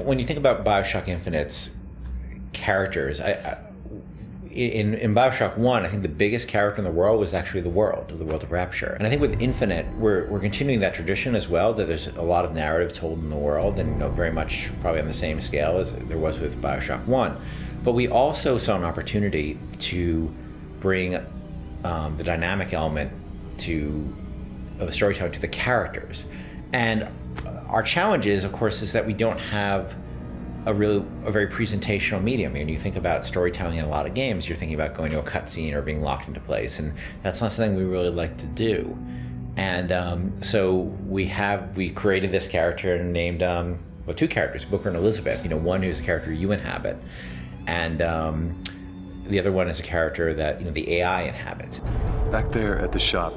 When you think about Bioshock Infinite's characters, in Bioshock 1, I think the biggest character in the world was actually the world of Rapture. And I think with Infinite, we're continuing that tradition as well, that there's a lot of narrative told in the world, and very much probably on the same scale as there was with Bioshock 1. But we also saw an opportunity to bring the dynamic element of storytelling to the characters. And our challenge is, of course, is that we don't have a very presentational medium. I mean, you think about storytelling in a lot of games, you're thinking about going to a cutscene or being locked into place, and that's not something we really like to do. And so we created this character and named two characters, Booker and Elizabeth. One who's a character you inhabit, and the other one is a character that the AI inhabits. Back there at the shop,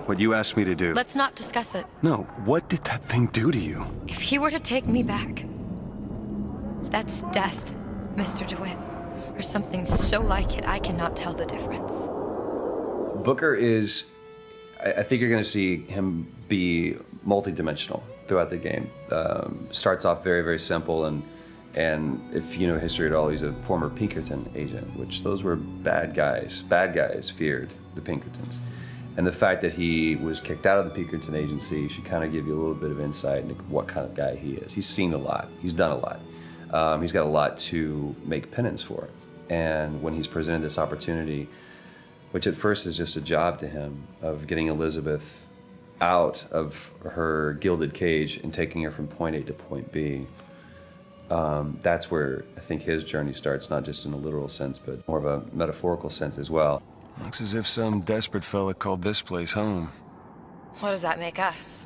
what you asked me to do. Let's not discuss it. No, what did that thing do to you? If he were to take me back, that's death, Mr. DeWitt. Or something so like it, I cannot tell the difference. Booker is, I think you're gonna see him be multi-dimensional throughout the game. Starts off very, very simple, and if you know history at all, he's a former Pinkerton agent, which those were bad guys. Bad guys feared the Pinkertons. And the fact that he was kicked out of the Pinkerton agency should kind of give you a little bit of insight into what kind of guy he is. He's seen a lot, he's done a lot. He's got a lot to make penance for. And when he's presented this opportunity, which at first is just a job to him, of getting Elizabeth out of her gilded cage and taking her from point A to point B, that's where I think his journey starts, not just in a literal sense, but more of a metaphorical sense as well. Looks as if some desperate fella called this place home. What does that make us?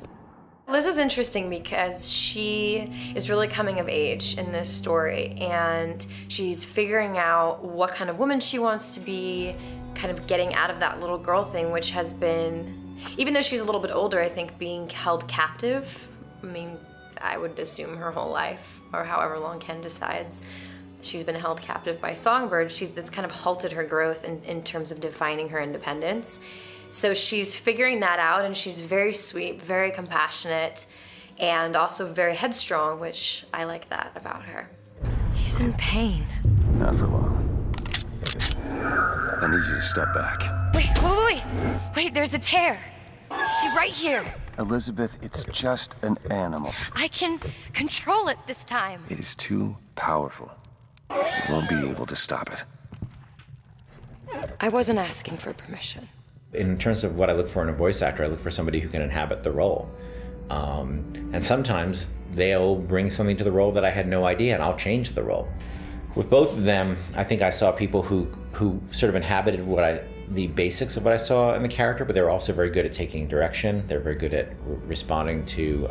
Liz is interesting because she is really coming of age in this story, and she's figuring out what kind of woman she wants to be, kind of getting out of that little girl thing, which has been, even though she's a little bit older, I think being held captive, I mean, I would assume her whole life, or however long Ken decides, she's been held captive by Songbird. That's kind of halted her growth in terms of defining her independence. So she's figuring that out, and she's very sweet, very compassionate, and also very headstrong, which I like that about her. He's in pain. Not for long. I need you to step back. Wait, there's a tear. See, right here. Elizabeth, it's just an animal. I can control it this time. It is too powerful. You won't be able to stop it. I wasn't asking for permission. In terms of what I look for in a voice actor, I look for somebody who can inhabit the role. And sometimes they'll bring something to the role that I had no idea, and I'll change the role. With both of them, I think I saw people who sort of inhabited the basics of what I saw in the character, but they're also very good at taking direction. They're very good at responding to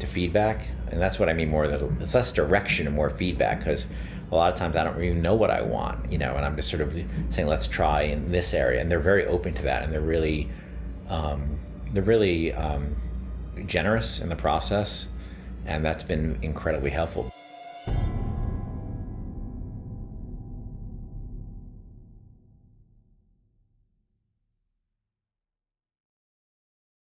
feedback, and that's what I mean more. It's less direction and more feedback, because a lot of times I don't even know what I want, and I'm just sort of saying, let's try in this area, and they're very open to that, and they're really generous in the process, and that's been incredibly helpful.